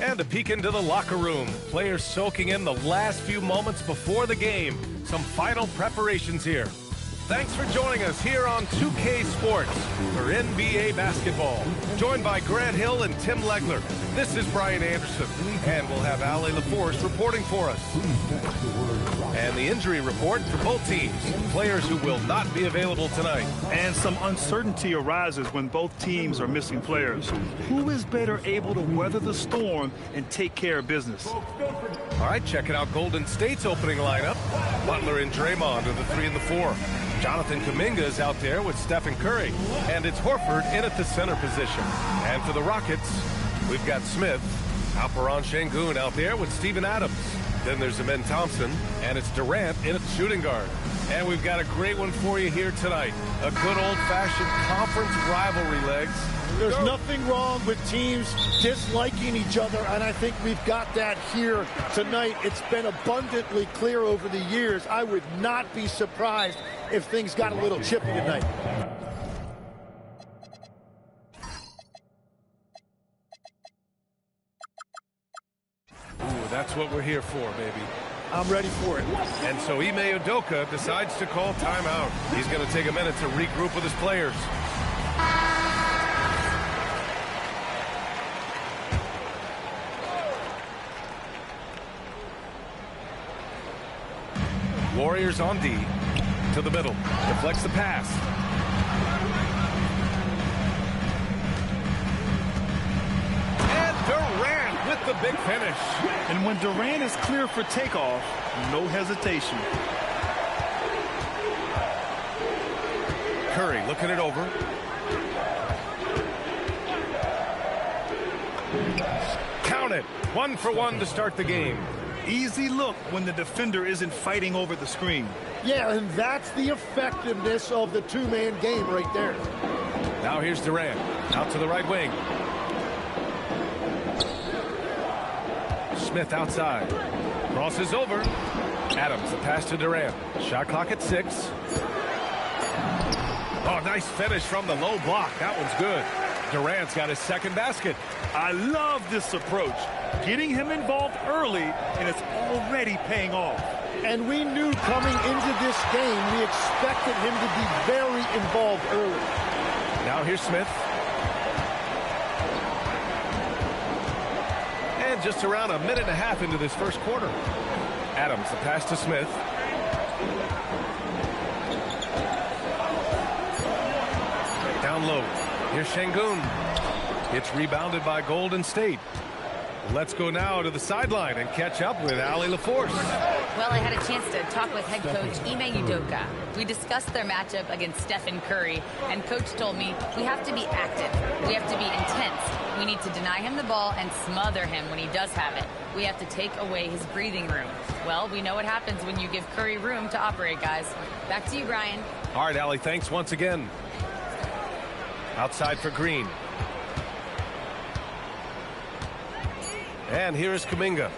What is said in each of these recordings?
And a peek into the locker room. Players soaking in the last few moments before the game. Some final preparations here. Thanks for joining us here on 2K Sports for NBA basketball. Joined by Grant Hill and Tim Legler. This is Brian Anderson, and we'll have Ali LaForce reporting for us. And the injury report for both teams. Players who will not be available tonight. And some uncertainty arises when both teams are missing players. Who is better able to weather the storm and take care of business? All right, checking out Golden State's opening lineup. Butler and Draymond are the 3 and the 4. Jonathan Kuminga is out there with Stephen Curry. And it's Horford in at the center position. And for the Rockets, we've got Smith, Alperen Sengun out there with Steven Adams. Then there's Amen Thompson, and it's Durant in at shooting guard. And we've got a great one for you here tonight. A good old-fashioned conference rivalry, legs. There's nothing wrong with teams disliking each other, and I think we've got that here tonight. It's been abundantly clear over the years. I would not be surprised if things got a little chippy tonight. Ooh, that's what we're here for, baby. I'm ready for it. And so Ime Udoka decides to call timeout. He's going to take a minute to regroup with his players. Warriors on D. To the middle. Deflects the pass. And Durant with the big finish. And when Durant is clear for takeoff, no hesitation. Curry looking it over. Count it. 1 for 1 to start the game. Easy look when the defender isn't fighting over the screen. Yeah, and that's the effectiveness of the two-man game right there. Now here's Durant. Out to the right wing. Smith outside. Crosses over. Adams, the pass to Durant. Shot clock at 6. Oh, nice finish from the low block. That one's good. Durant's got his second basket. I love this approach. Getting him involved early, and it's already paying off. And we knew coming into this game, we expected him to be very involved early. Now here's Smith. And just around a minute and a half into this first quarter. Adams, the pass to Smith. Down low. Here's Sengun. It's rebounded by Golden State. Let's go now to the sideline and catch up with Ali LaForce. Well, I had a chance to talk with head coach Ime Udoka. We discussed their matchup against Stephen Curry, and coach told me we have to be active. We have to be intense. We need to deny him the ball and smother him when he does have it. We have to take away his breathing room. Well, we know what happens when you give Curry room to operate, guys. Back to you, Brian. All right, Ali, thanks once again. Outside for Green. And here is Kuminga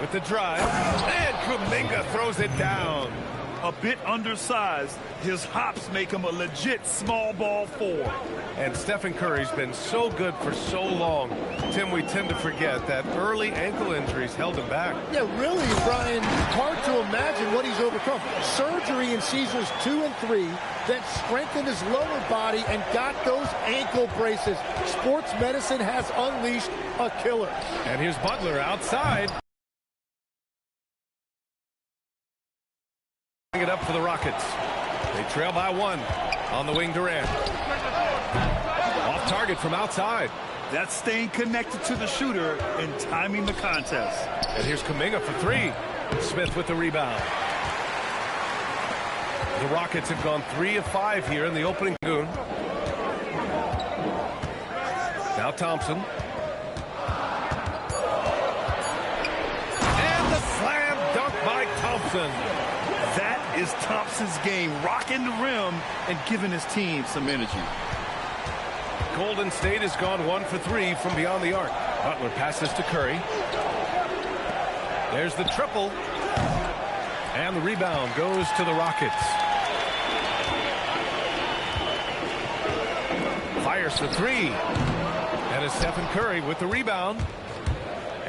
with the drive. And Kuminga throws it down. A bit undersized, his hops make him a legit small ball 4. And Stephen Curry's been so good for so long. Tim, we tend to forget that early ankle injuries held him back. Yeah, really, Brian, hard to imagine what he's overcome. Surgery in seasons 2 and 3 that strengthened his lower body and got those ankle braces. Sports medicine has unleashed a killer. And here's Butler outside. It up for the Rockets. They trail by 1 on the wing. Durant off target from outside. That's staying connected to the shooter and timing the contest. And here's Kuminga for 3. Smith with the rebound. The Rockets have gone 3 of 5 here in the opening goon. Now Thompson. And the slam dunk by Thompson. That is Thompson's game, rocking the rim and giving his team some energy. Golden State has gone 1 for 3 from beyond the arc. Butler passes to Curry. There's the triple. And the rebound goes to the Rockets. Fires for 3. And it's Stephen Curry with the rebound.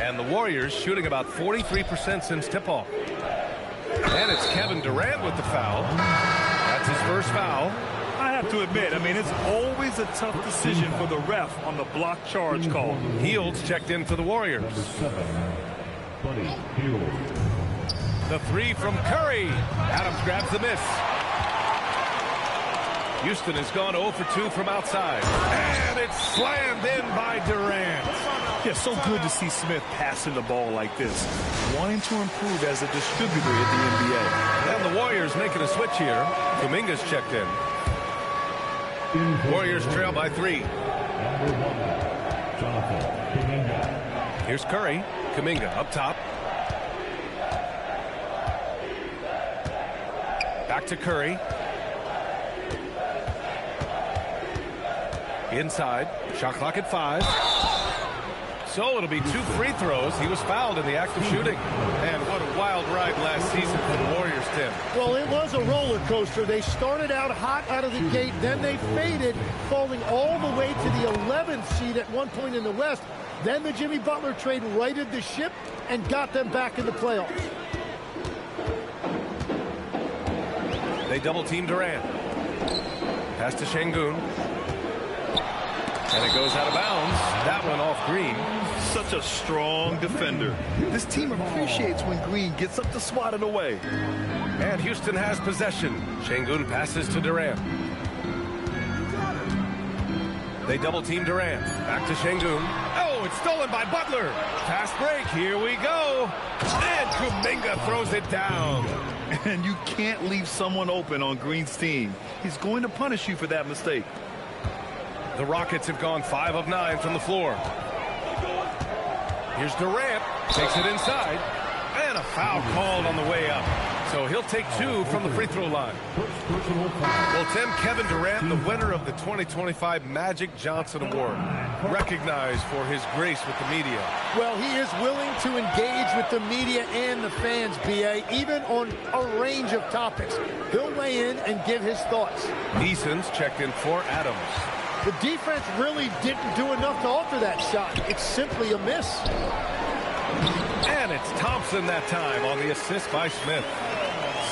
And the Warriors shooting about 43% since tip-off. And it's Kevin Durant with the foul. That's his first foul. I have to admit, I mean, it's always a tough decision for the ref on the block charge call. Hields checked in for the Warriors. The three from Curry. Adams grabs the miss. Houston has gone 0 for 2 from outside. And it's slammed in by Durant. Yeah, so good to see Smith passing the ball like this, wanting to improve as a distributor in the NBA. And the Warriors making a switch here. Kuminga's checked in. Warriors trail by 3. Here's Curry. Kuminga up top. Back to Curry. Inside. Shot clock at 5. So it'll be 2 free throws. He was fouled in the act of shooting. And what a wild ride last season for the Warriors, Tim. Well, it was a roller coaster. They started out hot out of the gate, then they faded, falling all the way to the 11th seed at one point in the West. Then the Jimmy Butler trade righted the ship and got them back in the playoffs. They double-team Durant. Pass to Şengün. And it goes out of bounds. That one off Green. Such a strong defender. This team appreciates when Green gets up to swat it away. And Houston has possession. Şengün passes to Durant. They double-team Durant. Back to Şengün. Oh, it's stolen by Butler. Fast break. Here we go. And Kuminga throws it down. And you can't leave someone open on Green's team. He's going to punish you for that mistake. The Rockets have gone 5 of 9 from the floor. Here's Durant. Takes it inside. And a foul called on the way up. So he'll take 2 from the free throw line. Well, Tim, Kevin Durant, the winner of the 2025 Magic Johnson Award, recognized for his grace with the media. Well, he is willing to engage with the media and the fans, B.A., even on a range of topics. He'll weigh in and give his thoughts. Neeson's checked in for Adams. The defense really didn't do enough to alter that shot. It's simply a miss. And it's Thompson that time on the assist by Smith.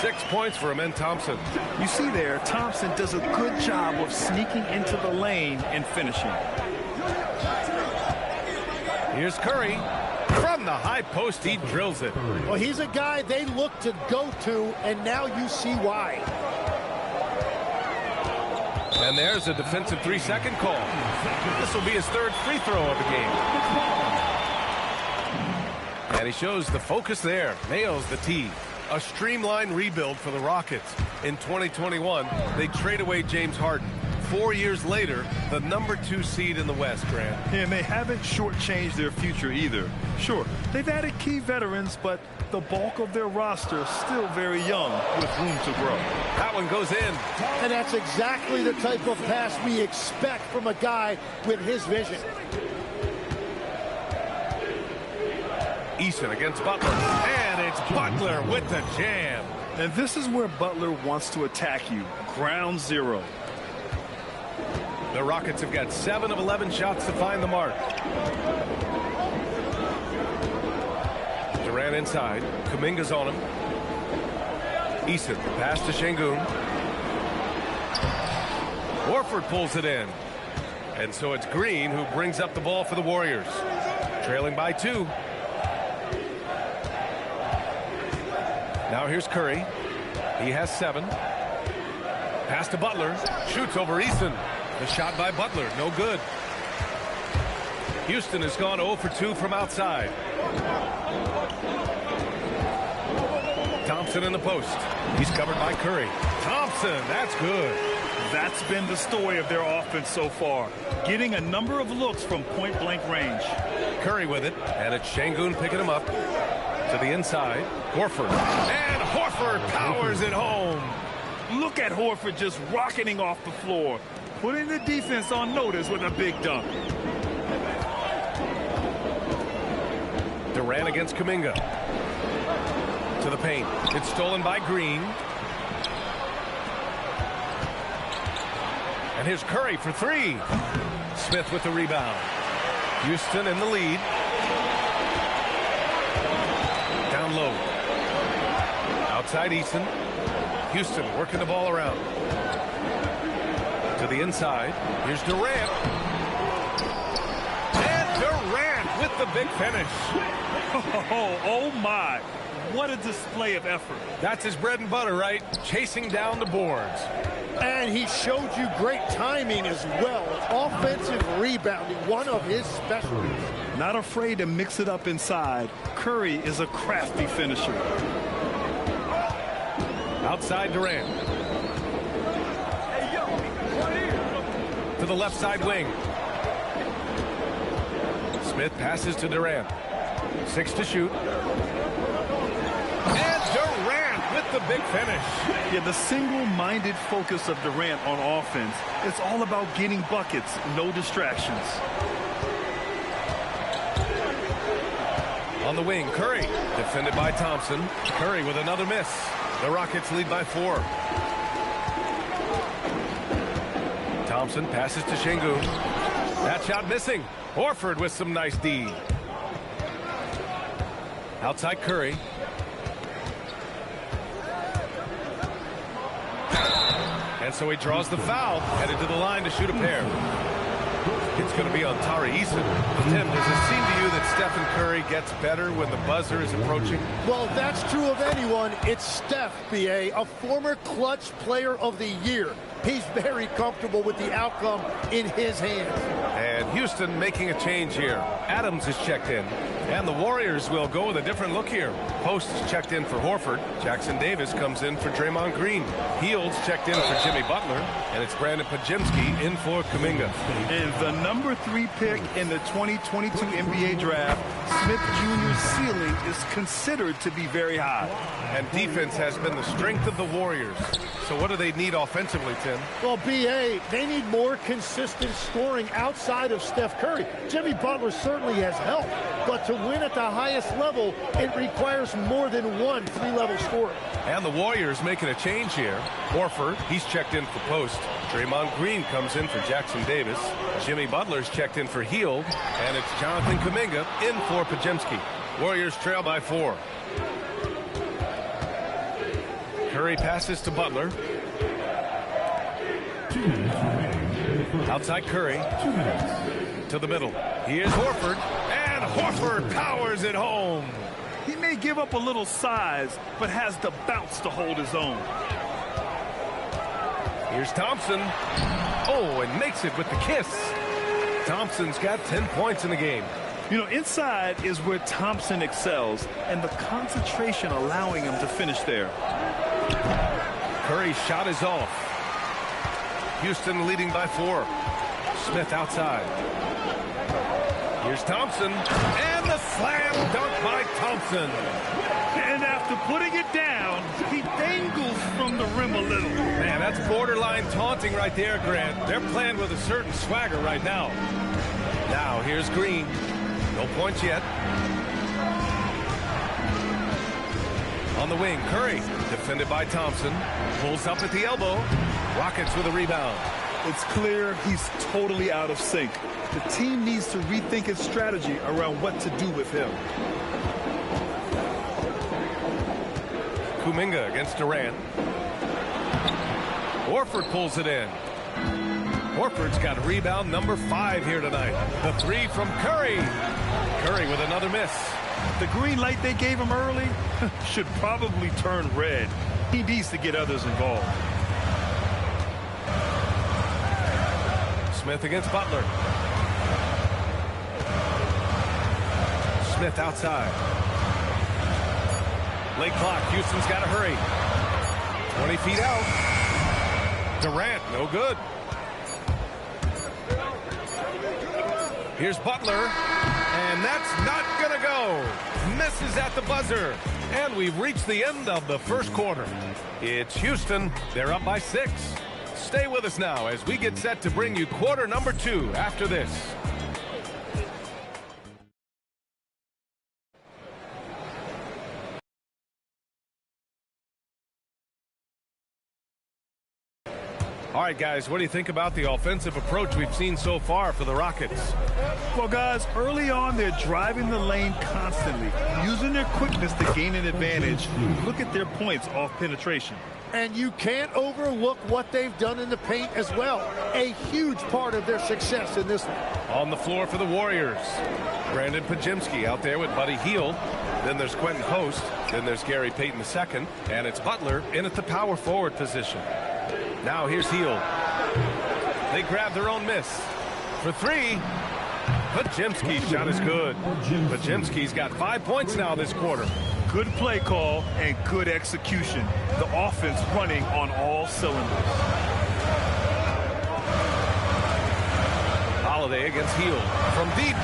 6 points for Amen Thompson. You see there, Thompson does a good job of sneaking into the lane and finishing. Here's Curry. From the high post, he drills it. Well, he's a guy they look to go to, and now you see why. And there's a defensive 3-second call. This will be his 3rd free throw of the game. And he shows the focus there. Nails the tee. A streamlined rebuild for the Rockets. In 2021, they trade away James Harden. 4 years later, the #2 seed in the West, Grant. And they haven't shortchanged their future either. Sure, they've added key veterans, but the bulk of their roster is still very young with room to grow. That one goes in. And that's exactly the type of pass we expect from a guy with his vision. Eason against Butler. And it's Butler with the jam. And this is where Butler wants to attack you. Ground zero. The Rockets have got 7 of 11 shots to find the mark. Durant inside. Kuminga's on him. Eason, pass to Şengün. Horford pulls it in. And so it's Green who brings up the ball for the Warriors. Trailing by 2. Now here's Curry. He has 7. Pass to Butler. Shoots over Eason. The shot by Butler, no good. Houston has gone 0 for 2 from outside. Thompson in the post. He's covered by Curry. Thompson, that's good. That's been the story of their offense so far. Getting a number of looks from point-blank range. Curry with it, and it's Şengün picking him up. To the inside, Horford. And Horford powers it home. Look at Horford just rocketing off the floor, putting the defense on notice with a big dunk. Durant against Kuminga. To the paint. It's stolen by Green. And here's Curry for 3. Smith with the rebound. Houston in the lead. unload. Outside Eason. Houston working the ball around. To the inside. Here's Durant. And Durant with the big finish. Oh my. What a display of effort. That's his bread and butter, right? Chasing down the boards. And he showed you great timing as well. Offensive rebounding, one of his specialties. Not afraid to mix it up inside. Curry is a crafty finisher. Outside Durant. To the left side wing. Smith passes to Durant. 6 to shoot. And Durant with the big finish. Yeah, the single-minded focus of Durant on offense. It's all about getting buckets, no distractions. On the wing, Curry. Defended by Thompson. Curry with another miss. The Rockets lead by 4. Thompson passes to Şengün. That shot missing. Horford with some nice D. Outside Curry. And so he draws the foul, headed to the line to shoot a pair. It's going to be on Tari Eason. Tim, does it seem to you that Stephen Curry gets better when the buzzer is approaching? Well, if that's true of anyone, it's Steph, B.A., a former clutch player of the year. He's very comfortable with the outcome in his hands. And Houston making a change here. Adams is checked in. And the Warriors will go with a different look here. Post is checked in for Horford. Jackson Davis comes in for Draymond Green. Hields checked in for Jimmy Butler. And it's Brandon Podziemski in for Kuminga. And the number 3 pick in the 2022 NBA draft, Smith Jr.'s ceiling is considered to be very high. And defense has been the strength of the Warriors. So what do they need offensively, Tim? Well, B.A., they need more consistent scoring outside of Steph Curry. Jimmy Butler certainly has helped, but to win at the highest level, it requires more than one 3-level scorer. And the Warriors making a change here. Horford, he's checked in for post. Draymond Green comes in for Jackson Davis. Jimmy Butler's checked in for Hield. And it's Jonathan Kuminga in for Podziemski. Warriors trail by 4. Curry passes to Butler. Outside Curry. To the middle. Here's Horford. And Horford powers it home. He may give up a little size, but has the bounce to hold his own. Here's Thompson. Oh, and makes it with the kiss. Thompson's got 10 points in the game. You know, inside is where Thompson excels, and the concentration allowing him to finish there. Curry's shot is off. Houston leading by 4. Smith outside. Here's Thompson. And the slam dunk by Thompson. And after putting it down, he dangles from the rim a little. Man, that's borderline taunting right there, Grant. They're playing with a certain swagger right now. Now, here's Green. No points yet. On the wing, Curry, defended by Thompson. Pulls up at the elbow. Rockets with a rebound. It's clear he's totally out of sync. The team needs to rethink its strategy around what to do with him. Kuminga against Durant. Horford pulls it in. Horford's got rebound number 5 here tonight. The 3 from Curry. Curry with another miss. The green light they gave him early should probably turn red. He needs to get others involved. Smith against Butler. Smith outside. Late clock. Houston's got to hurry. 20 feet out. Durant, no good. Here's Butler. And that's not going to go. Misses at the buzzer. And we've reached the end of the first quarter. It's Houston. They're up by 6. Stay with us now as we get set to bring you quarter number 2 after this. All right, guys, what do you think about the offensive approach we've seen so far for the Rockets? Well, guys, early on, they're driving the lane constantly, using their quickness to gain an advantage. Look at their points off penetration. And you can't overlook what they've done in the paint as well. A huge part of their success in this one. On the floor for the Warriors, Brandon Pajemski out there with Buddy Hield. Then there's Quentin Host. Then there's Gary Payton II. And it's Butler in at the power forward position. Now here's Hield. They grab their own miss. For three, Pajemski's shot is good. Pajemski's got 5 points now this quarter. Good play call and good execution. The offense running on all cylinders. Holiday against Hield from deep.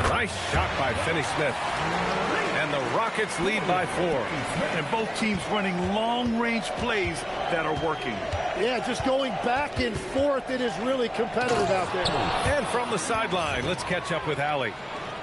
Nice shot by Finney-Smith. And the Rockets lead by 4. And both teams running long-range plays that are working. Yeah, just going back and forth. It is really competitive out there. And from the sideline, let's catch up with Allie.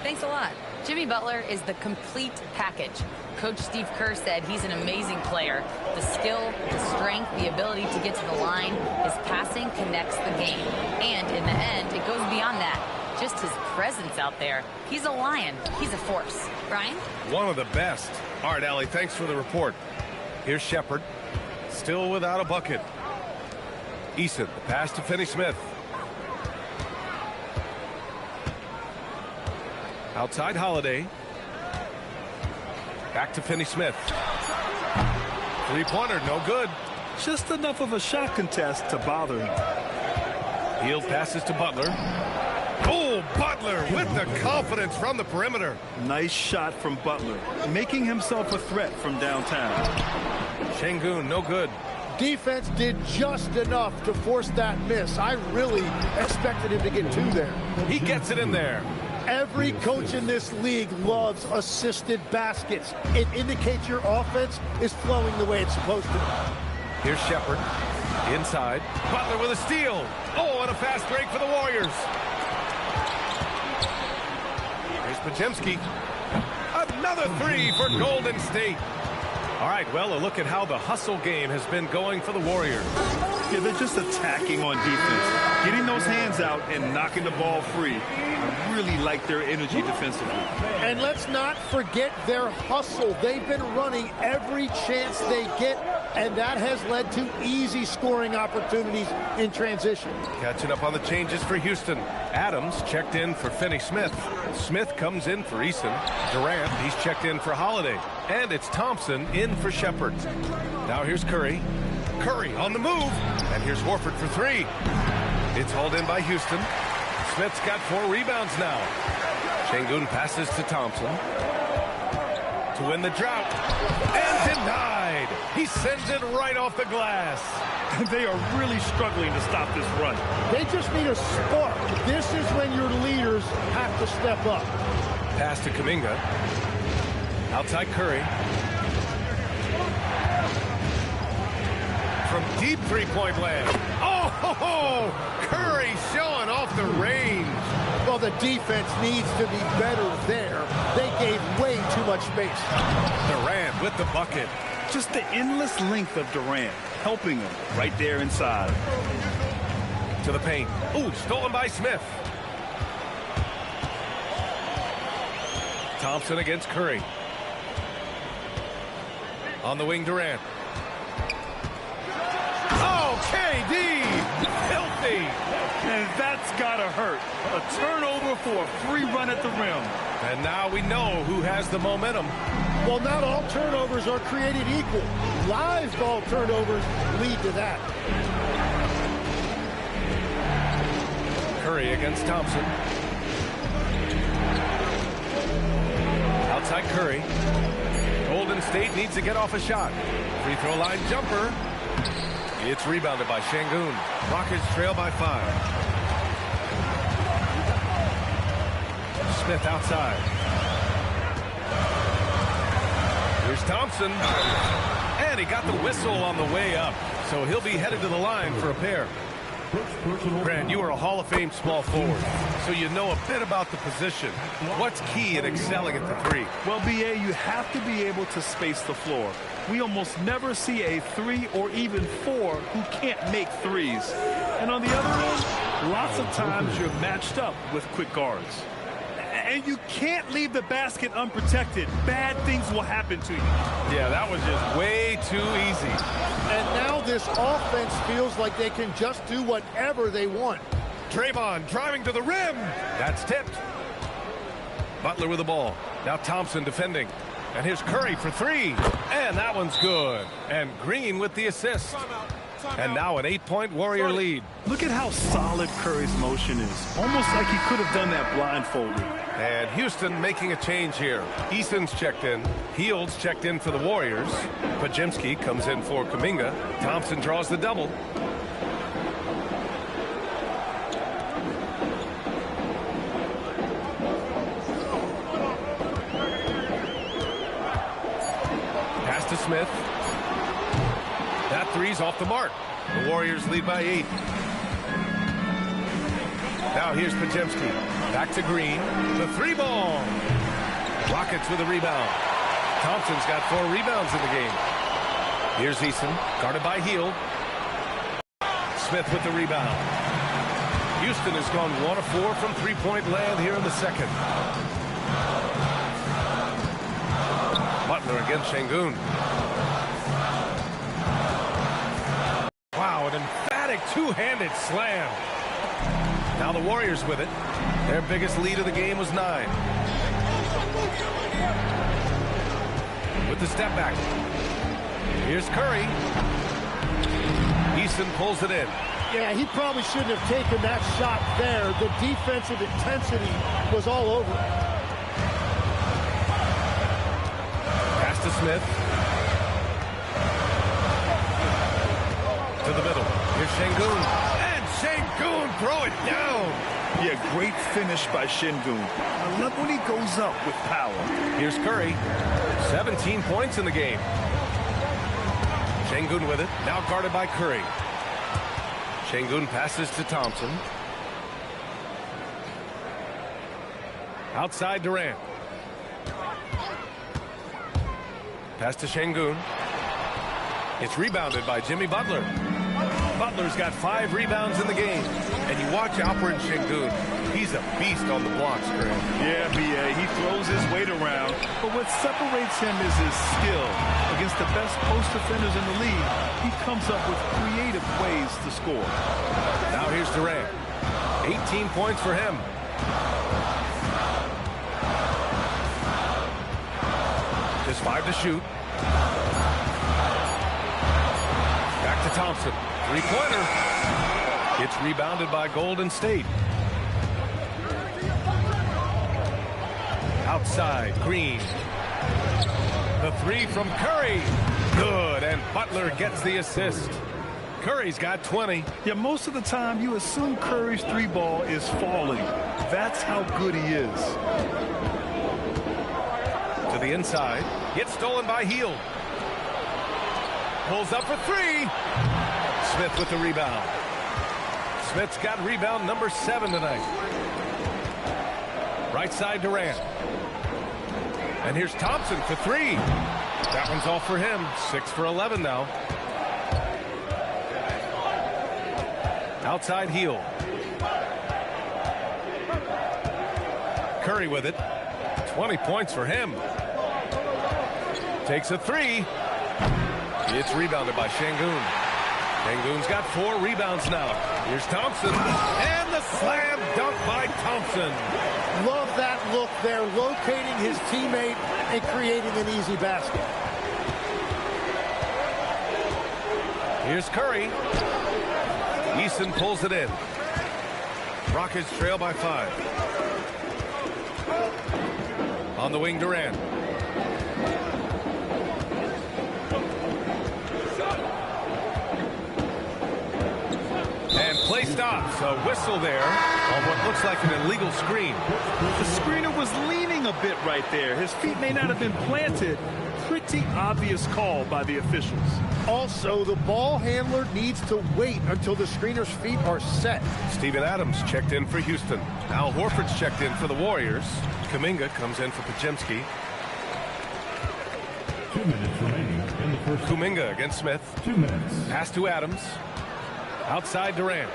Thanks a lot. Jimmy Butler is the complete package. Coach Steve Kerr said he's an amazing player. The skill, the strength, the ability to get to the line, his passing connects the game. And in the end, it goes beyond that. Just his presence out there. He's a lion. He's a force. Brian? One of the best. All right, Allie, thanks for the report. Here's Shepard. Still without a bucket. Eason, the pass to Finney-Smith. Outside Holiday. Back to Finney-Smith. Three-pointer, no good. Just enough of a shot contest to bother him. Hield passes to Butler. Oh, Butler with the confidence from the perimeter. Nice shot from Butler, making himself a threat from downtown. Şengün, no good. Defense did just enough to force that miss. I really expected him to get 2 there. He gets it in there. Every coach in this league loves assisted baskets. It indicates your offense is flowing the way it's supposed to. Here's Shepard. Inside. Butler with a steal. Oh, and a fast break for the Warriors. Here's Pajemski. Another 3 for Golden State. All right, well, a look at how the hustle game has been going for the Warriors. Yeah, they're just attacking on defense, getting those hands out and knocking the ball free. I really like their energy defensively. And let's not forget their hustle. They've been running every chance they get, and that has led to easy scoring opportunities in transition. Catching up on the changes for Houston. Adams checked in for Finney-Smith. Smith comes in for Eason. Durant, he's checked in for Holiday. And it's Thompson in for Shepard. Now here's Curry. Curry on the move. And here's Horford for 3. It's hauled in by Houston. Smith's got 4 rebounds now. Şengün passes to Thompson. To win the drought. And denied. He sends it right off the glass. They are really struggling to stop this run. They just need a spark. This is when your leaders have to step up. Pass to Kuminga. Outside Curry. From deep three-point land. Oh, Curry showing off the range. Well, the defense needs to be better there. They gave way too much space. Durant with the bucket. Just the endless length of Durant, helping him right there inside. To the paint. Ooh, stolen by Smith. Thompson against Curry. On the wing, Durant. Oh, KD! Filthy! And that's gotta hurt. A turnover for a free run at the rim. And now we know who has the momentum. Well, not all turnovers are created equal. Live ball turnovers lead to that. Curry against Thompson. Outside Curry. Golden State needs to get off a shot. Free throw line jumper. It's rebounded by Şengün. Rockets trail by 5. Smith outside. Here's Thompson. And he got the whistle on the way up. So he'll be headed to the line for a pair. Grant, you are a Hall of Fame small forward, so you know a bit about the position. What's key in excelling at the three? Well, B.A., you have to be able to space the floor. We almost never see a 3 or even 4 who can't make threes. And on the other end, lots of times you're matched up with quick guards. And you can't leave the basket unprotected. Bad things will happen to you. Yeah, that was just way too easy. And now this offense feels like they can just do whatever they want. Draymond driving to the rim. That's tipped. Butler with the ball. Now Thompson defending. And here's Curry for 3. And that one's good. And Green with the assist. And now an 8-point Warrior lead. Look at how solid Curry's motion is. Almost like he could have done that blindfolded. And Houston making a change here. Easton's checked in. Heald's checked in for the Warriors. Pajemski comes in for Kuminga. Thompson draws the double. Pass to Smith. That three's off the mark. The Warriors lead by 8. Now here's Pajemski. Back to Green. The 3-ball. Rockets with a rebound. Thompson's got 4 rebounds in the game. Here's Easton. Guarded by Hield. Smith with the rebound. Houston has gone 1 of 4 from three-point land here in the second. Butler against Şengün. Wow, an emphatic two-handed slam. Now the Warriors with it. Their biggest lead of the game was 9. With the step back. Here's Curry. Easton pulls it in. Yeah, he probably shouldn't have taken that shot there. The defensive intensity was all over it. Pass to Smith. To the middle. Here's Şengün. And Şengün throw it down. Yeah, great finish by Şengün. I love when he goes up with power. Here's Curry. 17 points in the game. Şengün with it. Now guarded by Curry. Şengün passes to Thompson. Outside Durant. Pass to Şengün. It's rebounded by Jimmy Butler. Butler's got 5 rebounds in the game. And you watch Alperen Şengün. He's a beast on the blocks, Grant. Yeah, B.A., he throws his weight around. But what separates him is his skill. Against the best post defenders in the league, he comes up with creative ways to score. Now here's Durant. 18 points for him. Just 5 to shoot. Back to Thompson. Three-pointer. It's rebounded by Golden State. Outside, Green. The 3 from Curry. Good, and Butler gets the assist. Curry's got 20. Yeah, most of the time you assume Curry's 3-ball is falling. That's how good he is. To the inside. Gets stolen by Hield. Pulls up for 3. Smith with the rebound. Smith's got rebound number 7 tonight. Right side Durant. And here's Thompson for 3. That one's off for him. 6 for 11 now. Outside Hield. Curry with it. 20 points for him. Takes a 3. It's rebounded by Şengün. Şengün's got 4 rebounds now. Here's Thompson. And the slam dunk by Thompson. Love that look there, locating his teammate and creating an easy basket. Here's Curry. Easton pulls it in. Rockets trail by 5. On the wing, Durant. And play stops. A whistle there on what looks like an illegal screen. The screener was leaning a bit right there. His feet may not have been planted pretty obvious call by the officials. Also, the ball handler needs to wait until the screener's feet are set. Steven Adams checked in for Houston. Al Horford's checked in for the Warriors. Kuminga comes in for Podziemski. 2 minutes remaining in the first. Kuminga against Smith. 2 minutes. Pass to Adams. Outside Durant.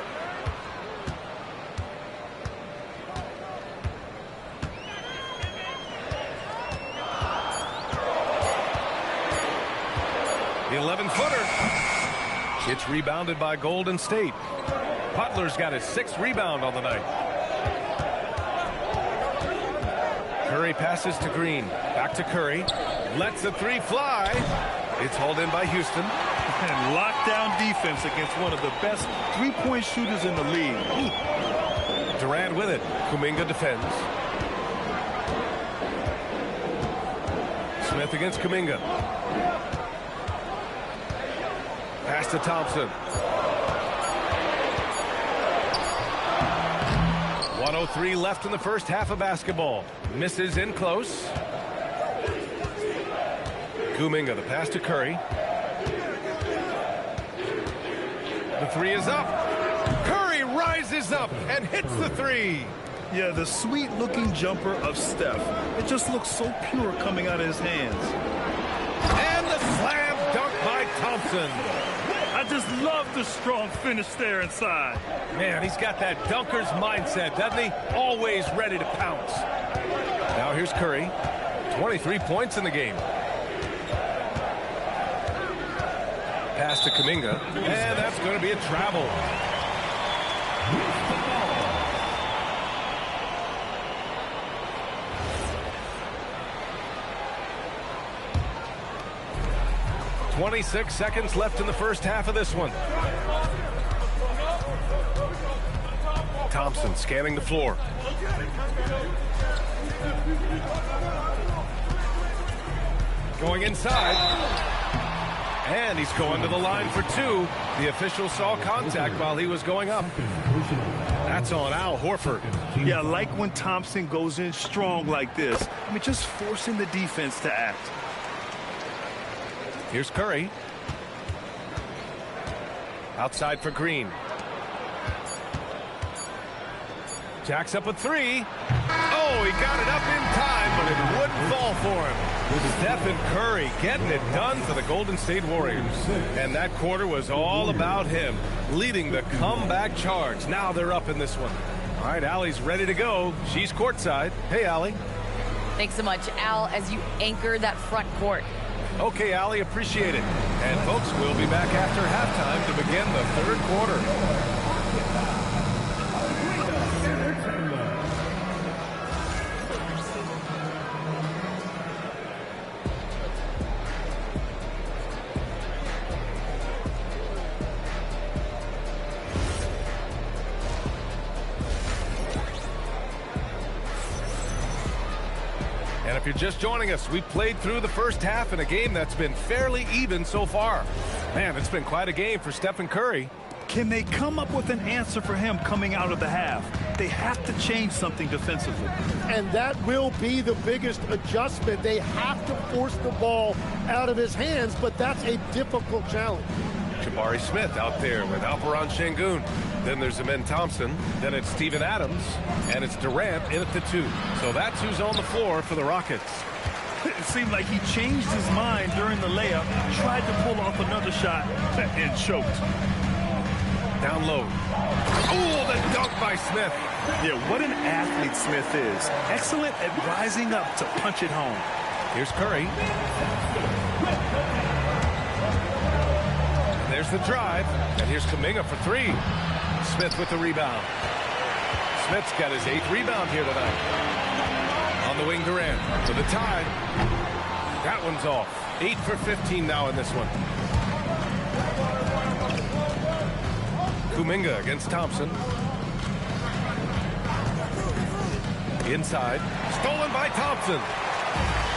The 11-footer. It's rebounded by Golden State. Butler's got his 6th rebound on the night. Curry passes to Green. Back to Curry. Lets the 3 fly. It's hauled in by Houston. And lockdown defense against one of the best three-point shooters in the league. Durant with it. Kuminga defends. Smith against Kuminga. Pass to Thompson. 1:03 left in the first half of basketball. Misses in close. Kuminga, the pass to Curry. The 3 is up. Curry rises up and hits the 3. Yeah, the sweet-looking jumper of Steph. It just looks so pure coming out of his hands. And the slam dunk by Thompson. I just love the strong finish there inside. Man, he's got that dunker's mindset, doesn't he? Always ready to pounce. Now here's Curry. 23 points in the game. Pass to Kuminga. And that's going to be a travel. "26 seconds left in the first half of this one. Thompson scanning the floor. Going inside. And he's going to the line for 2. The official saw contact while he was going up. That's on Al Horford. Yeah, I like when Thompson goes in strong like this. I mean, just forcing the defense to act. Here's Curry. Outside for Green. Jacks up a 3. Oh, he got it up in time, but it wouldn't fall for him. Stephen Curry getting it done for the Golden State Warriors. And that quarter was all about him, leading the comeback charge. Now they're up in this one. All right, Allie's ready to go. She's courtside. Hey, Allie. Thanks so much, Al, as you anchor that front court. Okay, Allie, appreciate it. And, folks, we'll be back after halftime to begin the third quarter. And if you're just joining us, we played through the first half in a game that's been fairly even so far. Man, it's been quite a game for Stephen Curry. Can they come up with an answer for him coming out of the half? They have to change something defensively. And that will be the biggest adjustment. They have to force the ball out of his hands, but that's a difficult challenge. Jabari Smith out there with Alperon Şengün. Then there's Amen Thompson. Then it's Steven Adams. And it's Durant in at the 2. So that's who's on the floor for the Rockets. It seemed like he changed his mind during the layup, tried to pull off another shot, and choked. Down low. Oh, the dunk by Smith. Yeah, what an athlete Smith is. Excellent at rising up to punch it home. Here's Curry. There's the drive. And here's Kuminga for 3. Smith with the rebound. Smith's got his 8th rebound here tonight. On the wing, Durant for the tie. That one's off. 8 for 15 now in this one. Kuminga against Thompson. Inside. Stolen by Thompson.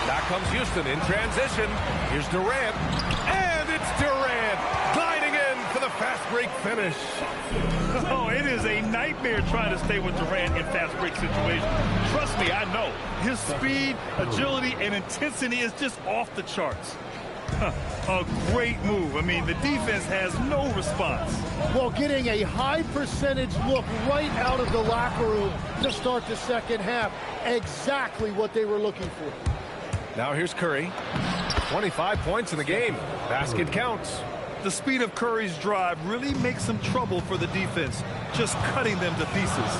Now comes Houston in transition. Here's Durant. And it's Durant gliding in for the fast break finish. Oh, it is a nightmare trying to stay with Durant in fast break situations. Trust me, I no. His speed, agility, and intensity is just off the charts. A great move. I mean, the defense has no response. Well, getting a high percentage look right out of the locker room to start the second half. Exactly what they were looking for. Now here's Curry. 25 points in the game. Basket counts. The speed of Curry's drive really makes some trouble for the defense, just cutting them to pieces.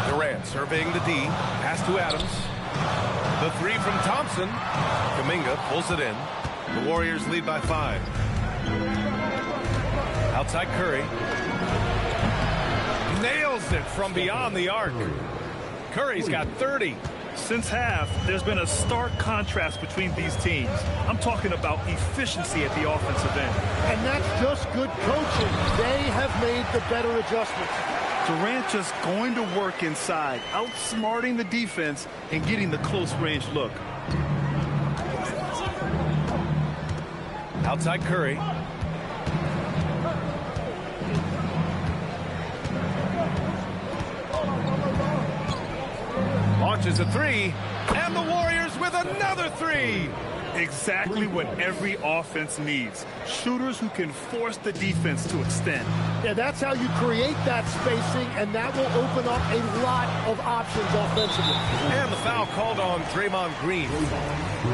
Durant surveying the D. Pass to Adams. The three from Thompson. Kuminga pulls it in. The Warriors lead by 5. Outside Curry. Nails it from beyond the arc. Curry's got 30. Since half, there's been a stark contrast between these teams. I'm talking about efficiency at the offensive end. And that's just good coaching. They have made the better adjustments. Durant just going to work inside, outsmarting the defense and getting the close-range look. Outside Curry. Launches a three, and the Warriors with another three. Exactly what every offense needs. Shooters who can force the defense to extend. Yeah, that's how you create that spacing, and that will open up a lot of options offensively. And the foul called on Draymond Green.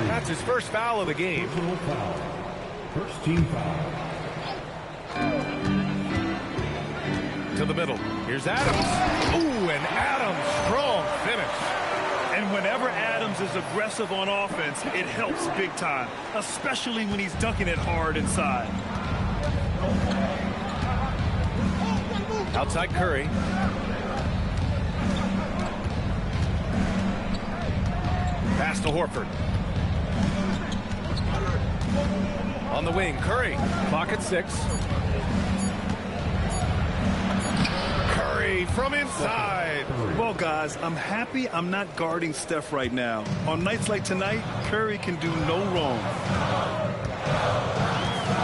That's his first foul of the game. First team foul. To the middle. Here's Adams. Ooh, and Adams, strong finish. And whenever Adams is aggressive on offense, it helps big time, especially when he's dunking it hard inside. Outside Curry. Pass to Horford. On the wing, Curry. Clock at 6. Curry from inside. Well, guys, I'm happy I'm not guarding Steph right now. On nights like tonight, Curry can do no wrong.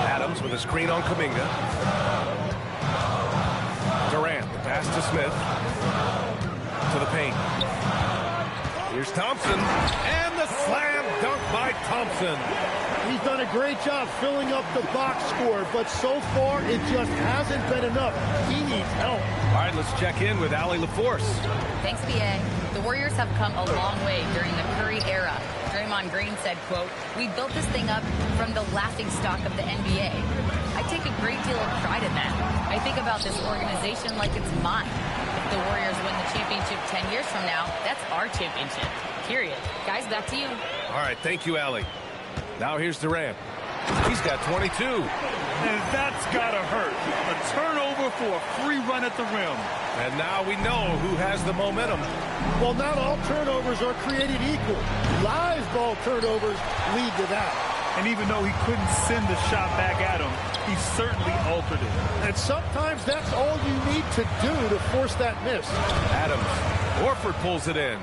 Adams with a screen on Kuminga. Durant, the pass to Smith. To the paint. Here's Thompson. And the slam dunk by Thompson. He's done a great job filling up the box score, but so far it just hasn't been enough. He needs help. All right, let's check in with Allie LaForce. Thanks, BA. The Warriors have come a long way during the Curry era. Draymond Green said, quote, "We built this thing up from the laughingstock of the NBA. I take a great deal of pride in that. I think about this organization like it's mine. If the Warriors win the championship 10 years from now, that's our championship. Period." Guys, back to you. All right, thank you, Allie. Now here's Durant. He's got 22. And that's gotta hurt. A turnover for a free run at the rim. And now we know who has the momentum. Well, not all turnovers are created equal. Live ball turnovers lead to that. And even though he couldn't send the shot back at him, he certainly altered it. And sometimes that's all you need to do to force that miss. Adams. Horford pulls it in.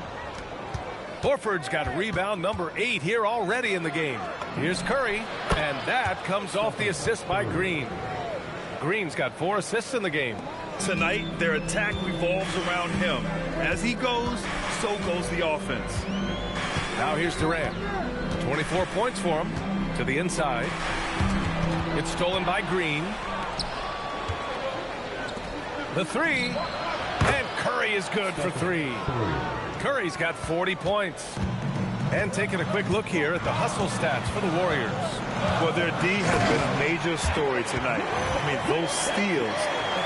Horford's got rebound number 8 here already in the game. Here's Curry, and that comes off the assist by Green. Green's got 4 assists in the game. Tonight, their attack revolves around him. As he goes, so goes the offense. Now here's Durant. 24 points for him. To the inside. It's stolen by Green. The 3. And Curry is good for 3. Curry's got 40 points. And taking a quick look here at the hustle stats for the Warriors. Well, their D has been a major story tonight. I mean, those steals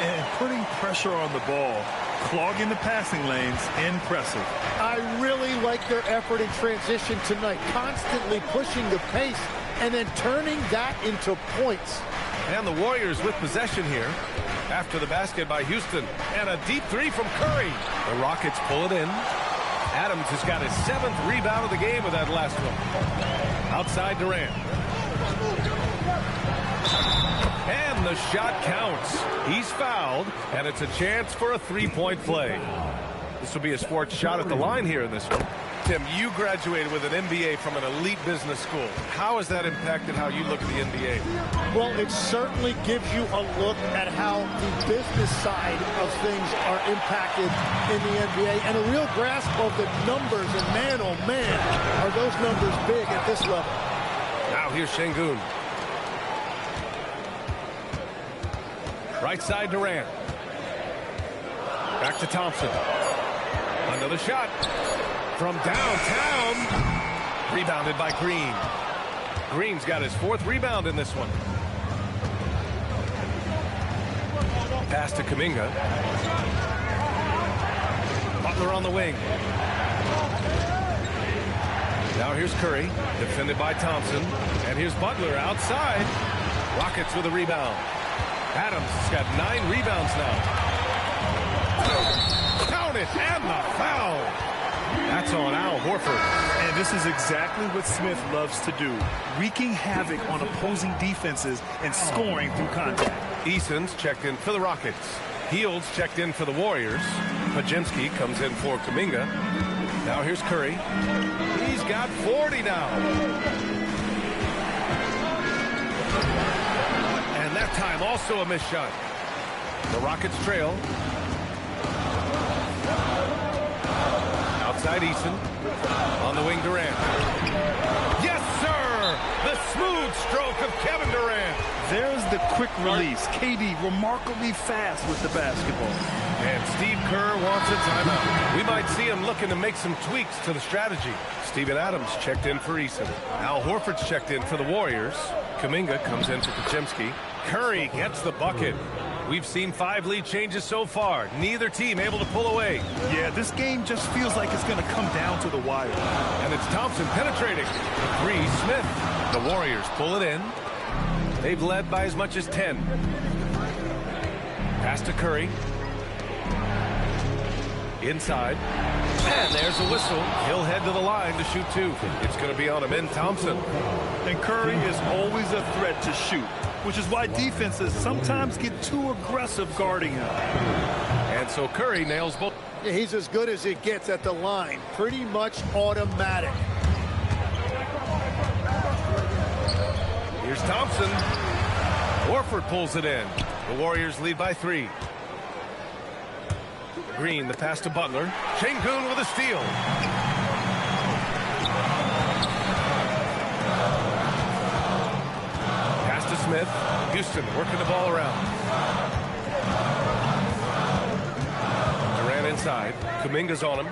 and putting pressure on the ball, clogging the passing lanes, impressive. I really like their effort in transition tonight, constantly pushing the pace and then turning that into points. And the Warriors with possession here after the basket by Houston. And a deep 3 from Curry. The Rockets pull it in. Adams has got his 7th rebound of the game with that last one. Outside Durant. And the shot counts. He's fouled, and it's a chance for a 3-point play. This will be his 4th shot at the line here in this one. Tim, you graduated with an MBA from an elite business school. How has that impacted how you look at the NBA? Well, it certainly gives you a look at how the business side of things are impacted in the NBA and a real grasp of the numbers. And man, oh man, are those numbers big at this level. Now here's Şengün. Right side Durant. Back to Thompson. Another shot from downtown. Rebounded by Green. Green's got his 4th rebound in this one. Pass to Kuminga. Butler on the wing. Now here's Curry, defended by Thompson. And here's Butler outside. Rockets with a rebound. Adams has got 9 rebounds now. Count it, and the foul. That's on Al Horford. And this is exactly what Smith loves to do, wreaking havoc on opposing defenses and scoring through contact. Eason's checked in for the Rockets. Heald's checked in for the Warriors. Podziemski comes in for Kuminga. Now here's Curry. He's got 40 now. And that time also a missed shot. The Rockets trail. Outside Eason. On the wing Durant. Yes, sir! The smooth stroke of Kevin Durant. There's the quick release. KD remarkably fast with the basketball. And Steve Kerr wants a timeout. We might see him looking to make some tweaks to the strategy. Steven Adams checked in for Eason. Al Horford's checked in for the Warriors. Kuminga comes in for Podziemski. Curry gets the bucket. We've seen 5 lead changes so far. Neither team able to pull away. Yeah, this game just feels like it's going to come down to the wire. And it's Thompson penetrating. 3, Smith. The Warriors pull it in. They've led by as much as 10. Pass to Curry. Inside. And there's a whistle. He'll head to the line to shoot 2. It's going to be on him in Thompson. And Curry is always a threat to shoot, which is why defenses sometimes get too aggressive guarding him. And so Curry nails both. Yeah, he's as good as it gets at the line. Pretty much automatic. Here's Thompson. Horford pulls it in. The Warriors lead by 3. Green, the pass to Butler. Şengün with a steal. Pass to Smith. Houston working the ball around. Durant inside. Kuminga's on him.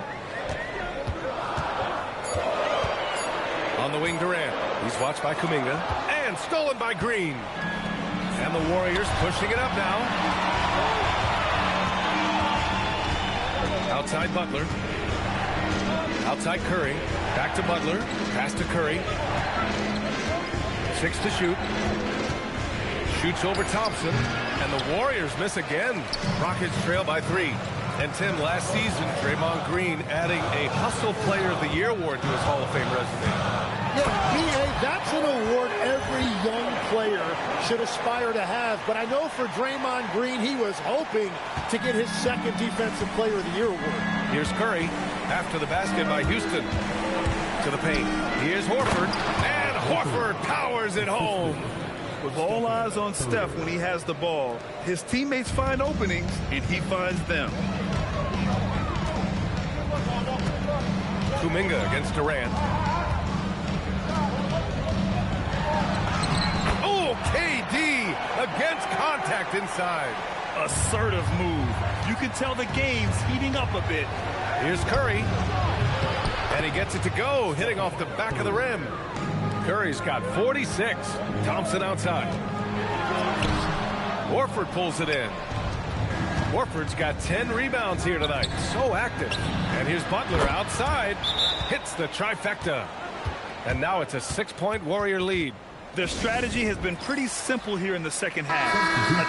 On the wing, Durant. He's watched by Kuminga. And stolen by Green. And the Warriors pushing it up now. Outside Butler. Outside Curry. Back to Butler. Pass to Curry. 6 to shoot. Shoots over Thompson. And the Warriors miss again. Rockets trail by 3. And Tim, last season, Draymond Green adding a Hustle Player of the Year award to his Hall of Fame resume. Yeah, B.A., that's an award every young player should aspire to have. But I know for Draymond Green, he was hoping to get his 2nd Defensive Player of the Year award. Here's Curry after the basket by Houston. To the paint. Here's Horford. And Horford powers it home. With all eyes on Steph when he has the ball, his teammates find openings, and he finds them. Kuminga against Durant. Oh, KD against contact inside. Assertive move. You can tell the game's heating up a bit. Here's Curry. And he gets it to go, hitting off the back of the rim. Curry's got 46. Thompson outside. Horford pulls it in. Horford's got 10 rebounds here tonight. So active. And here's Butler outside. Hits the trifecta. And now it's a 6-point Warrior lead. Their strategy has been pretty simple here in the second half.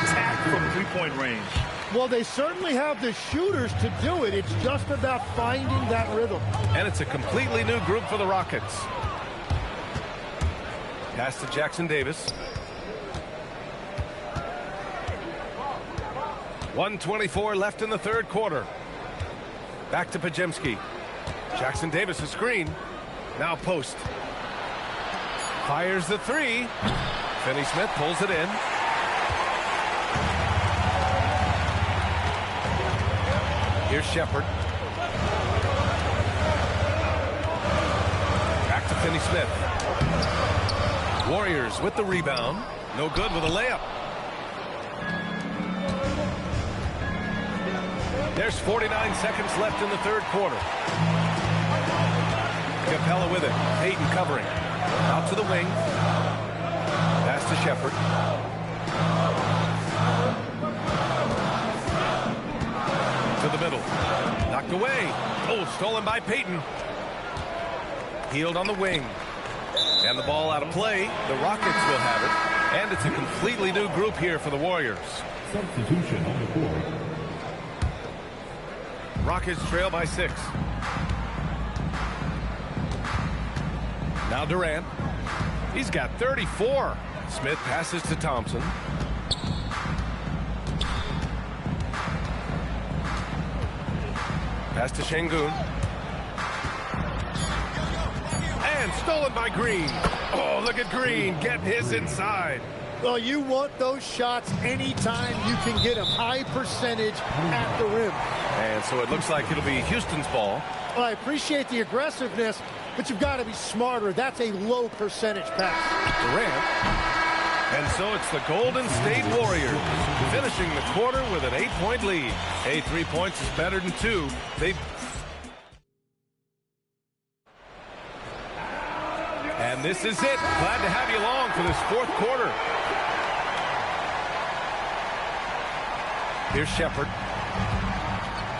Attack from 3-point range. Well, they certainly have the shooters to do it. It's just about finding that rhythm. And it's a completely new group for the Rockets. Pass to Jackson Davis. 1:24 left in the 3rd quarter. Back to Podziemski. Jackson Davis a screen. Now post. Fires the three. Finney Smith pulls it in. Here's Shepard. Back to Finney Smith. Warriors with the rebound. No good with a layup. There's 49 seconds left in the third quarter. Capella with it. Payton covering. Out to the wing. Pass to Shepard. To the middle. Knocked away. Oh, stolen by Payton. Healed on the wing. And the ball out of play. The Rockets will have it. And it's a completely new group here for the Warriors. Substitution on the court. Rockets trail by 6. Now Durant. He's got 34. Smith passes to Thompson. Pass to Şengün. And stolen by Green. Oh, look at Green getting his inside. Well, you want those shots anytime you can get them. High percentage at the rim. And so it looks like it'll be Houston's ball. Well, I appreciate the aggressiveness, but you've got to be smarter. That's a low percentage pass. Durant. And so it's the Golden State Warriors finishing the quarter with an 8-point lead. Hey, 3 points is better than 2. And this is it. Glad to have you along for this fourth quarter. Here's Shepard.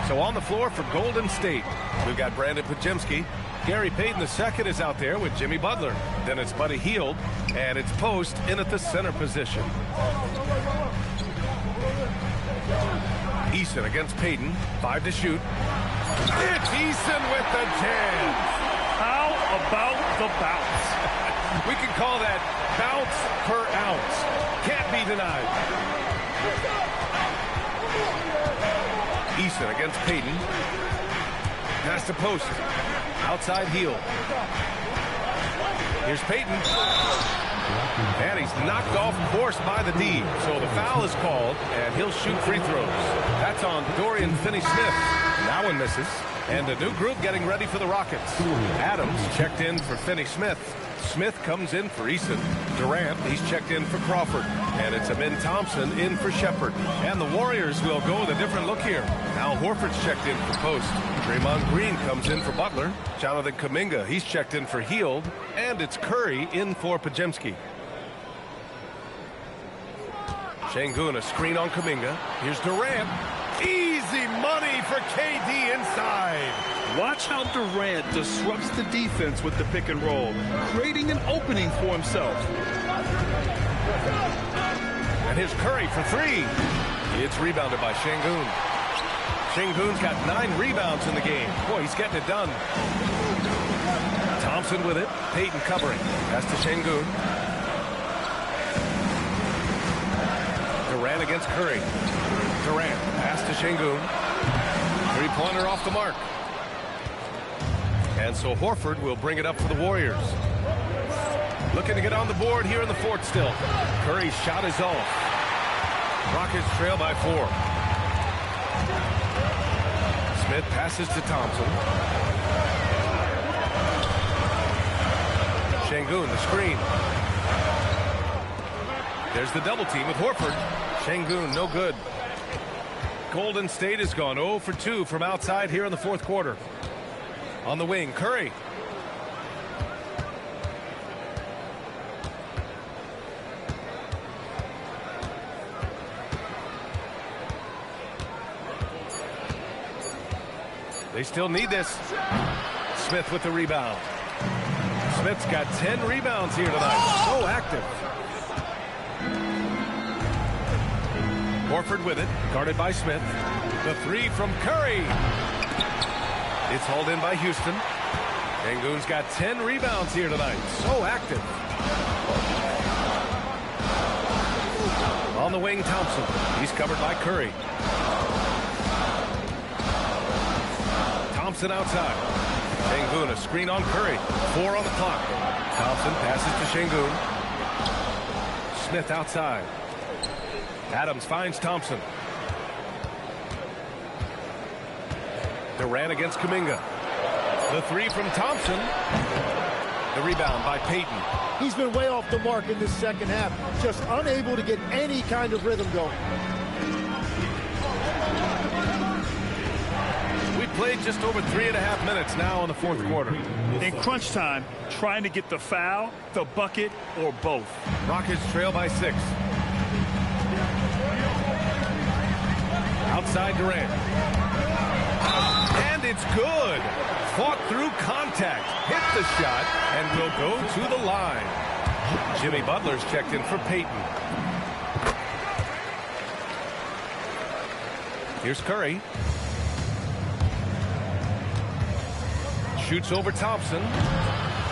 So on the floor for Golden State, we've got Brandon Podziemski. Gary Payton II is out there with Jimmy Butler. Then it's Buddy Hield, and it's Post in at the center position. Eason against Payton. 5 to shoot. It's Eason with the jam. How about the bounce? We can call that bounce per ounce. Can't be denied. Eason against Payton. Pass to Post. Outside Hield. Here's Payton. And he's knocked off course by the D. So the foul is called, and he'll shoot free throws. That's on Dorian Finney-Smith. That one misses. And a new group getting ready for the Rockets. Adams checked in for Finney-Smith. Smith comes in for Eason. Durant, he's checked in for Crawford. And it's Amin Thompson in for Shepard. And the Warriors will go with a different look here. Al Horford's checked in for Post. Draymond Green comes in for Butler. Jonathan Kuminga, he's checked in for Hield. And it's Curry in for Podziemski. Şengün, a screen on Kuminga. Here's Durant. Easy money for KD inside. Watch how Durant disrupts the defense with the pick and roll, creating an opening for himself. And here's Curry for 3. It's rebounded by Şengün. Şengün's got 9 rebounds in the game. Boy, he's getting it done. Thompson with it. Payton covering. Pass to Şengün. Durant against Curry. Durant, pass to Şengün. 3-pointer off the mark. And so Horford will bring it up for the Warriors. Looking to get on the board here in the fourth still. Curry's shot is off. Rockets trail by 4. Smith passes to Thompson. Şengün, the screen. There's the double team with Horford. Şengün, no good. Golden State has gone 0 for 2 from outside here in the fourth quarter. On the wing, Curry. They still need this. Smith with the rebound. Smith's got 10 rebounds here tonight. So active. Horford with it, guarded by Smith. The 3 from Curry. It's hauled in by Houston. Şengün's got 10 rebounds here tonight. So active. On the wing, Thompson. He's covered by Curry. Thompson outside. Şengün, a screen on Curry. 4 on the clock. Thompson passes to Şengün. Smith outside. Adams finds Thompson. Durant against Kuminga. The three from Thompson. The rebound by Payton. He's been way off the mark in this second half. Just unable to get any kind of rhythm going. We played just over 3.5 minutes now in the fourth quarter. In crunch time, trying to get the foul, the bucket, or both. Rockets trail by 6. Outside Durant. And it's good. Fought through contact. Hit the shot and will go to the line. Jimmy Butler's checked in for Payton. Here's Curry. Shoots over Thompson.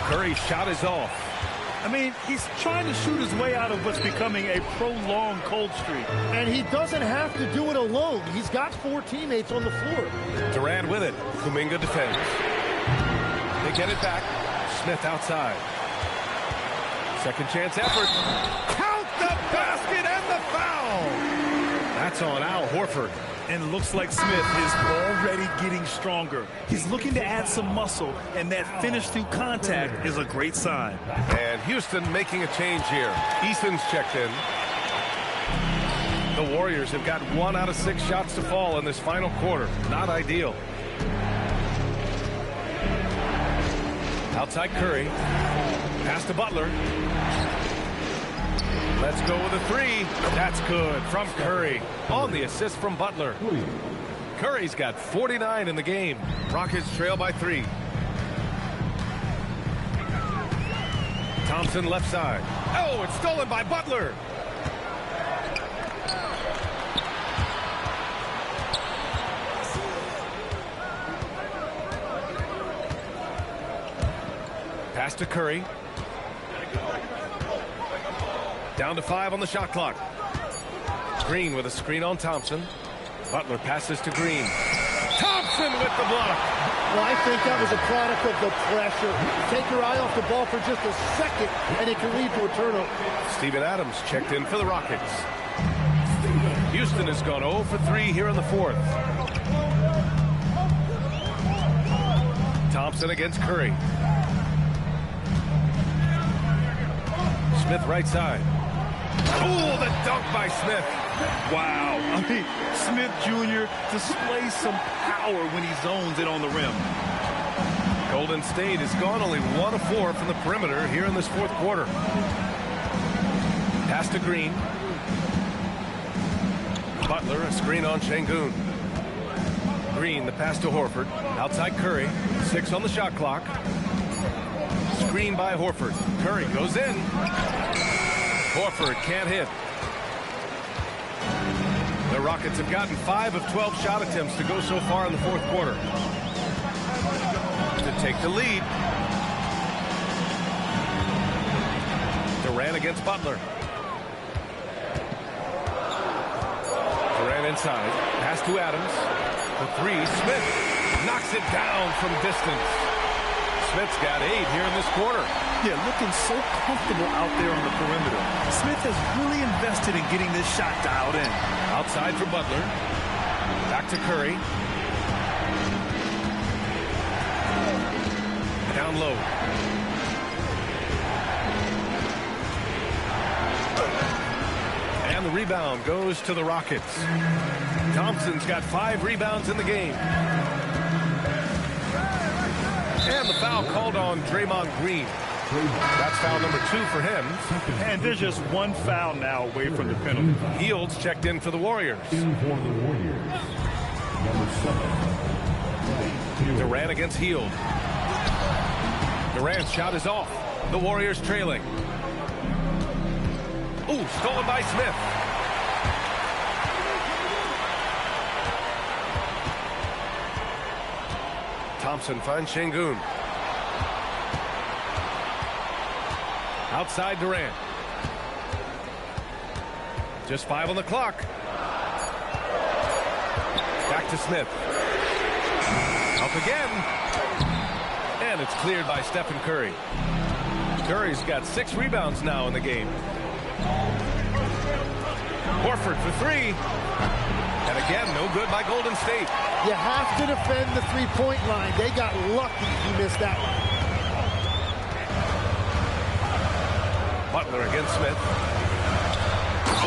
Curry's shot is off. I mean, he's trying to shoot his way out of what's becoming a prolonged cold streak. And he doesn't have to do it alone. He's got 4 teammates on the floor. Durant with it. Kuminga defends. They get it back. Smith outside. Second chance effort. Count the basket and the foul. That's on Al Horford. And it looks like Smith is already getting stronger. He's looking to add some muscle, and that finish through contact is a great sign. And Houston making a change here. Easton's checked in. The Warriors have got 1 out of 6 shots to fall in this final quarter. Not ideal. Outside Curry. Pass to Butler. Let's go with a 3. That's good from Curry. On the assist from Butler. Curry's got 49 in the game. Rockets trail by 3. Thompson left side. Oh, it's stolen by Butler. Pass to Curry. Down to 5 on the shot clock. Green with a screen on Thompson. Butler passes to Green. Thompson with the block. Well, I think that was a product of the pressure. Take your eye off the ball for just a second, and it can lead to a turnover. Steven Adams checked in for the Rockets. Houston has gone 0 for 3 here in the fourth. Thompson against Curry. Smith right side. Oh, the dunk by Smith. Wow. I mean, Smith Jr. displays some power when he zones it on the rim. Golden State has gone only 1 of 4 from the perimeter here in this fourth quarter. Pass to Green. Butler, a screen on Şengün. Green, the pass to Horford. Outside Curry. 6 on the shot clock. Screen by Horford. Curry goes in. Horford can't hit. The Rockets have gotten 5 of 12 shot attempts to go so far in the fourth quarter. To take the lead. Durant against Butler. Durant inside. Pass to Adams. The 3. Smith knocks it down from distance. Smith's got 8 here in this quarter. Yeah, looking so comfortable out there on the perimeter. Smith has really invested in getting this shot dialed in. Outside for Butler. Back to Curry. Down low. And the rebound goes to the Rockets. Thompson's got 5 rebounds in the game. And the foul called on Draymond Green. That's foul number 2 for him. And there's just 1 foul now away from the penalty. Hields checked in for the Warriors. In for the Warriors, number 7. Durant against Hield. Durant's shot is off. The Warriors trailing. Ooh, stolen by Smith. Thompson finds Şengün. Outside Durant. Just 5 on the clock. Back to Smith. Up again. And it's cleared by Stephen Curry. Curry's got 6 rebounds now in the game. Horford for 3. And again, no good by Golden State. You have to defend the three-point line. They got lucky he missed that one. Butler against Smith.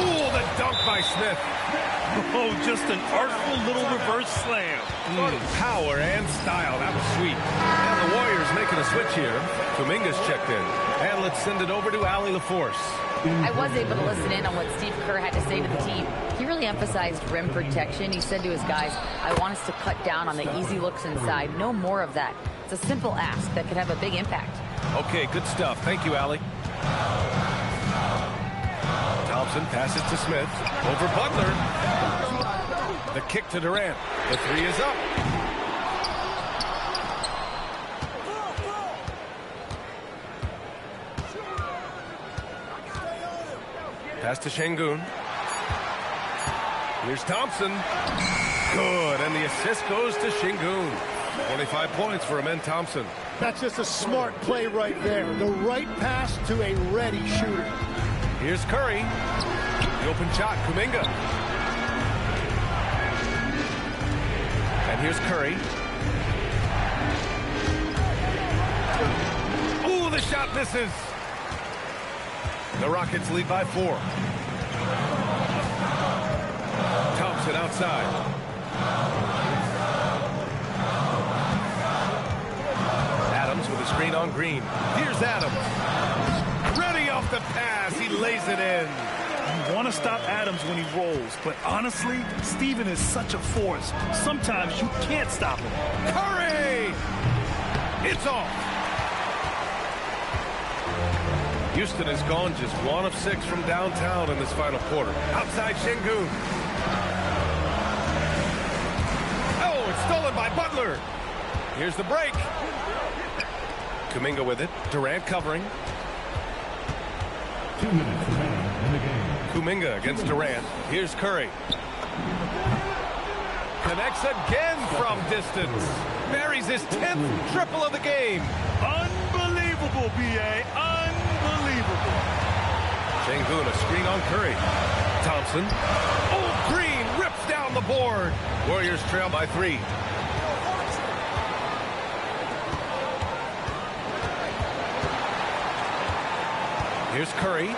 Ooh, the dunk by Smith. Oh, just an artful little reverse slam. Power and style. That was sweet. And the Warriors making a switch here. Kuminga's checked in. And let's send it over to Allie LaForce. I was able to listen in on what Steve Kerr had to say to the team. He really emphasized rim protection. He said to his guys, I want us to cut down on the easy looks inside. No more of that. It's a simple ask that could have a big impact. Okay, good stuff. Thank you, Allie. Thompson passes to Smith. Over Butler. The kick to Durant. The 3 is up. Pass to Şengün. Here's Thompson. Good, and the assist goes to Şengün. 25 points for Amen Thompson. That's just a smart play right there. The right pass to a ready shooter. Here's Curry. The open shot, Kuminga. And here's Curry. Ooh, the shot misses. The Rockets lead by 4. Thompson outside. Adams with a screen on Green. Here's Adams. Ready off the pass. He lays it in. You want to stop Adams when he rolls, but honestly, Steven is such a force. Sometimes you can't stop him. Curry! It's off. Houston has gone just 1 of 6 from downtown in this final quarter. Outside Şengün. Oh, it's stolen by Butler. Here's the break. Kuminga with it. Durant covering. 2 minutes remaining in the game. Kuminga against Durant. Here's Curry. Connects again from distance. Buries his 10th triple of the game. Unbelievable, B.A. Unbelievable. Şengün, a screen on Curry. Thompson. Oh, Green rips down the board. Warriors trail by 3. Here's Curry.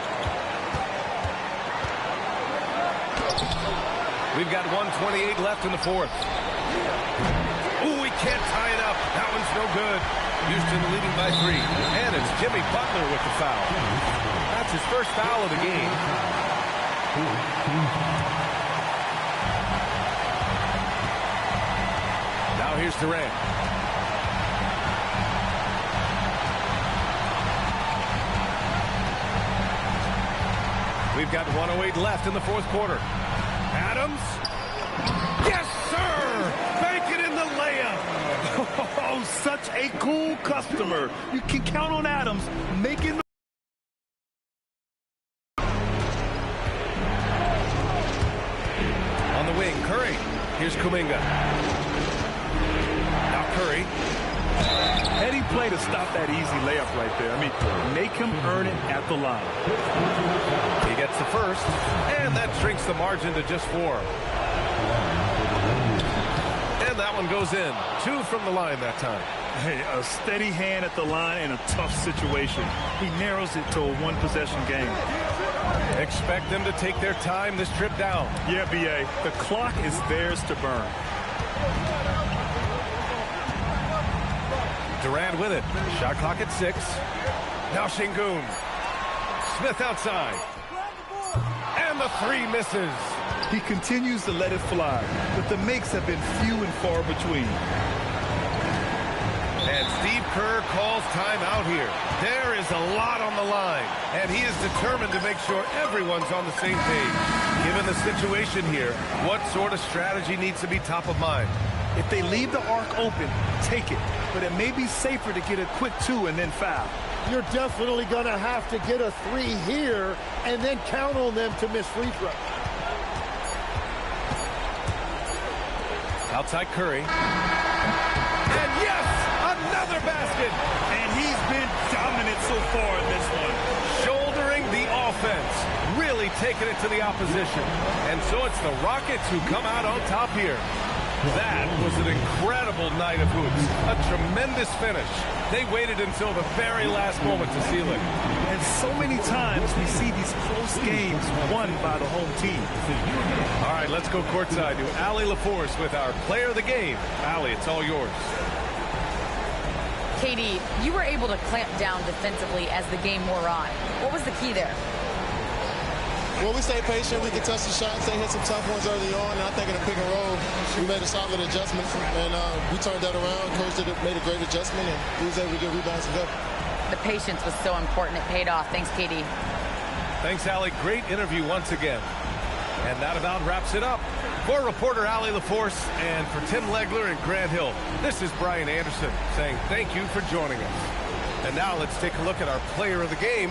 We've got 1:28 left in the 4th. Ooh, he can't tie it up. That one's no good. Houston leading by 3. And it's Jimmy Butler with the foul. That's his first foul of the game. Now here's Durant. We've got 1:08 left in the 4th quarter. Adams. Yes, sir! Bank it in the layup. Oh, such a cool customer. You can count on Adams making the... On the wing, Curry. Here's Kuminga. Now Curry. Heady play to stop that easy layup right there. I mean, make him earn it at the line. He gets the first, and that shrinks the margin to just 4. And that one goes in. 2 from the line that time. Hey, a steady hand at the line in a tough situation. He narrows it to a 1-possession game. Expect them to take their time this trip down. Yeah, B.A., the clock is theirs to burn. Durant with it. Shot clock at 6. Now Şengün. Smith outside. And the 3 misses. He continues to let it fly, but the makes have been few and far between. And Steve Kerr calls timeout here. There is a lot on the line, and he is determined to make sure everyone's on the same page. Given the situation here, what sort of strategy needs to be top of mind? If they leave the arc open, take it. But it may be safer to get a quick 2 and then foul. You're definitely going to have to get a 3 here and then count on them to miss free throws. Outside Curry. And yes, another basket. 4 in this one. Shouldering the offense, really taking it to the opposition. And so it's the Rockets who come out on top here. That was an incredible night of hoops. A tremendous finish. They waited until the very last moment to seal it. And so many times we see these close games won by the home team. All right, let's go courtside to Allie LaForce with our player of the game. Allie, it's all yours. KD, you were able to clamp down defensively as the game wore on. What was the key there? Well, we stayed patient. We contested shots. They hit some tough ones early on. And I think in the pick and roll, we made a solid adjustment. And we turned that around. Coach made a great adjustment, and he was able to get rebounds and go. The patience was so important. It paid off. Thanks, KD. Thanks, Allie. Great interview once again. And that about wraps it up. For reporter Allie LaForce and for Tim Legler and Grant Hill, this is Brian Anderson saying thank you for joining us. And now let's take a look at our player of the game.